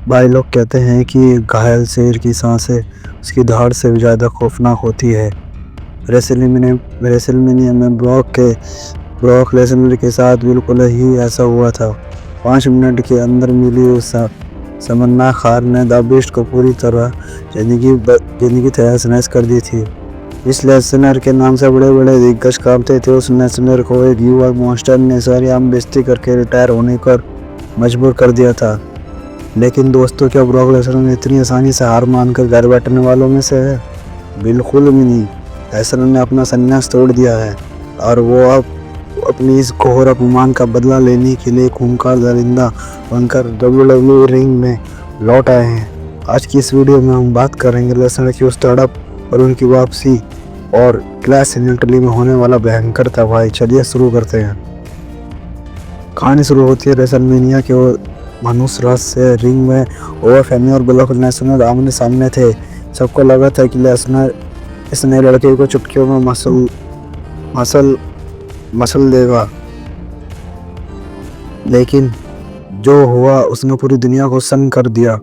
भाई लोग कहते हैं कि घायल शेर की सांसें उसकी दहाड़ से भी ज़्यादा खौफनाक होती है। रेसलमेनिया में ब्रॉक लेसनर के साथ बिल्कुल ही ऐसा हुआ था। 5 मिनट के अंदर मिली उस समन्ना हार ने द बीस्ट को पूरी तरह जिंदगी तहस-नहस कर दी थी। इस लेसनर के नाम से बड़े बड़े दिग्गज कांपते थे। उस लेसनर को एक युवा मॉन्स्टर ने सारी आम बेइज्जती करके रिटायर होने पर मजबूर कर दिया था। लेकिन दोस्तों, क्या ब्रॉक लेसनर इतनी आसानी से हार मानकर घर बैठने वालों में से है? बिल्कुल भी नहीं। लेसनर ने अपना संन्यास तोड़ दिया है और वो अब अपनी इस घोर अपमान का बदला लेने के लिए खूंखार दरिंदा बनकर WWE रिंग में लौट आए हैं। आज की इस वीडियो में हम बात करेंगे लेसनर की उस तड़प और उनकी वापसी और क्लैश इन इटली में होने वाला भयंकर तबाही। चलिए शुरू करते हैं। कहानी शुरू होती है रेसलमेनिया के मनुष्य राज से। रिंग में ओवरफेमी और ब्रॉक लेसनर आमने सामने थे। सबको लगा था कि लेसनर इस नए लड़के को चुटकियों में मसल देगा, लेकिन जो हुआ उसने पूरी दुनिया को सन्न कर दिया।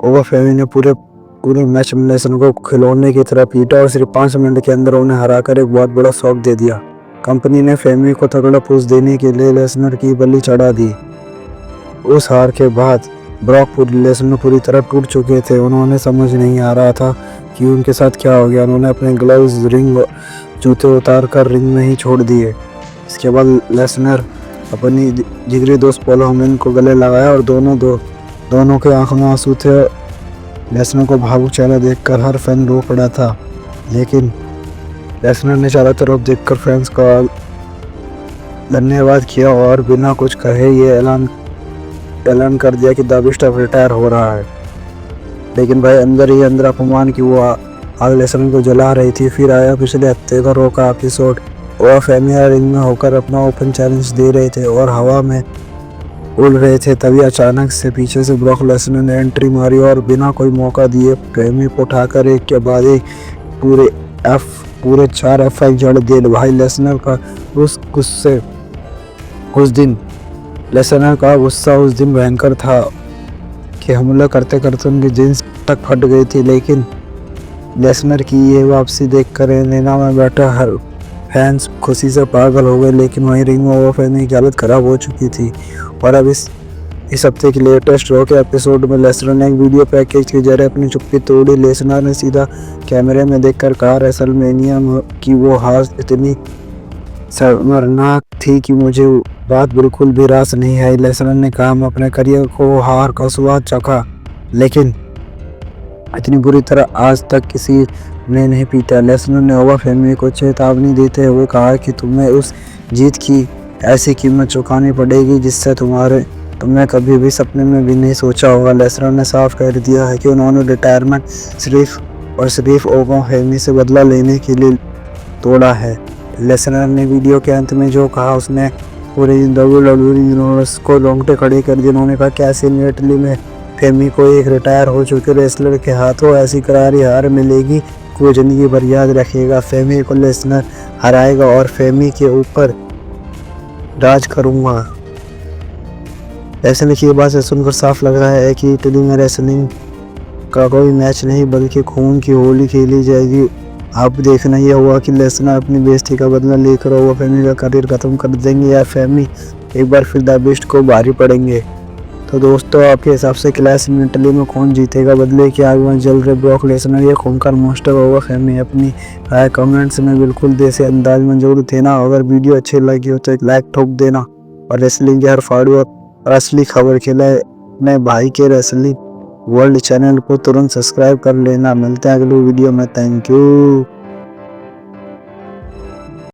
ओवरफेमी ने पूरे मैच में लेसनर को खिलौने की तरह पीटा और सिर्फ 5 मिनट के अंदर उन्हें हराकर एक बहुत बड़ा शॉक दे दिया। कंपनी ने फेमी को तगड़ा पुश देने के लिए लेसनर की बलि चढ़ा दी। उस हार के बाद ब्रॉक लेसनर पूरी तरह टूट चुके थे। उन्होंने समझ नहीं आ रहा था कि उनके साथ क्या हो गया। उन्होंने अपने ग्लव्स, रिंग, जूते उतार कर रिंग में ही छोड़ दिए। इसके बाद लेसनर अपनी जिगरी दोस्त पॉल हेमन को गले लगाया और दोनों के आंखों में आंसू थे। लेसनर को भावुक चेहरा देखकर हर फैन रो पड़ा था, लेकिन लेसनर ने चारों तरफ देखकर फैंस का धन्यवाद किया और बिना कुछ कहे ये ऐलान कर दिया कि द बीस्ट अब रिटायर हो रहा है। लेकिन भाई अंदर ही अंदर अपमान की वो आग लेसनर को जला रही थी। फिर आया पिछले हफ्ते का रॉ का एपिसोड। ओवरफेमी रिंग में होकर अपना ओपन चैलेंज दे रहे थे और हवा में उड़ रहे थे। तभी अचानक से पीछे से ब्रॉक लेसनर ने एंट्री मारी और बिना कोई मौका दिए फेमी को उठाकर एक के बाद एक पूरे 4 F5 जड़ दिए। भाई लेसनर का गुस्सा उस दिन भयंकर था कि हमला करते करते उनकी जींस तक फट गई थी। लेकिन लेसनर की ये वापसी देखकर एरेना में बैठा हर फैंस खुशी से पागल हो गए। लेकिन वहीं रिंग में ओवरफेमी की हालत खराब हो चुकी थी। और अब इस हफ्ते की लेटेस्ट रॉ के एपिसोड में लेसनर ने एक वीडियो पैकेज के जरिए अपनी चुप्पी तोड़ी। लेसनर ने सीधा कैमरे में देखकर कहा, रेसलमेनिया की वो हार इतनी शर्मनाक थी कि मुझे बात बिल्कुल भी रास नहीं आई। लेसनर ने कहा, मैं अपने करियर को हार का स्वाद चखा, लेकिन इतनी बुरी तरह आज तक किसी ने नहीं पीता। लेसनर ने ओवरफेमी को चेतावनी देते हुए कहा कि तुम्हें उस जीत की ऐसी कीमत चुकानी पड़ेगी जिससे तुमने कभी भी सपने में भी नहीं सोचा होगा। लेसनर ने साफ कर दिया है कि उन्होंने रिटायरमेंट सिर्फ ओवरफेमी से बदला लेने के लिए तोड़ा है। लेसनर ने वीडियो के अंत में जो कहा उसने पूरे WWE यूनिवर्स को रोंगटे खड़े कर दिए। उन्होंने कहा, कैसे इटली में फेमी को एक रिटायर हो चुके रेसलर के हाथों ऐसी करारी हार मिलेगी कि वो जिंदगी भर याद रखेगा। फेमी को लेसनर हराएगा और फेमी के ऊपर राज करूंगा। लेसनर की बात से सुनकर साफ लग रहा है कि इटली में रेसलिंग का कोई मैच नहीं बल्कि खून की होली खेली जाएगी। अब देखना यह हुआ कि लेसनर अपनी बेइज्जती का बदला लेकर ओवरफेमी का करियर खत्म कर देंगे या फेमी एक बार फिर द बीस्ट को भारी पड़ेंगे। तो दोस्तों, आपके हिसाब से क्लैश इन इटली में कौन जीतेगा? बदले की आग में जल रहे ब्रॉक लेसनर या खूंखार मॉन्स्टर ओवरफेमी? अपनी राय कमेंट्स में बिल्कुल देसी अंदाज में जरूर देना। अगर वीडियो अच्छी लगी हो तो एक लाइक ठोक देना और रेसलिंग के हर फाड़ू और असली खबर के लिए अपने भाई के रेसलिंग वर्ल्ड चैनल को तुरंत सब्सक्राइब कर लेना। मिलते हैं अगली वीडियो में। Thank you.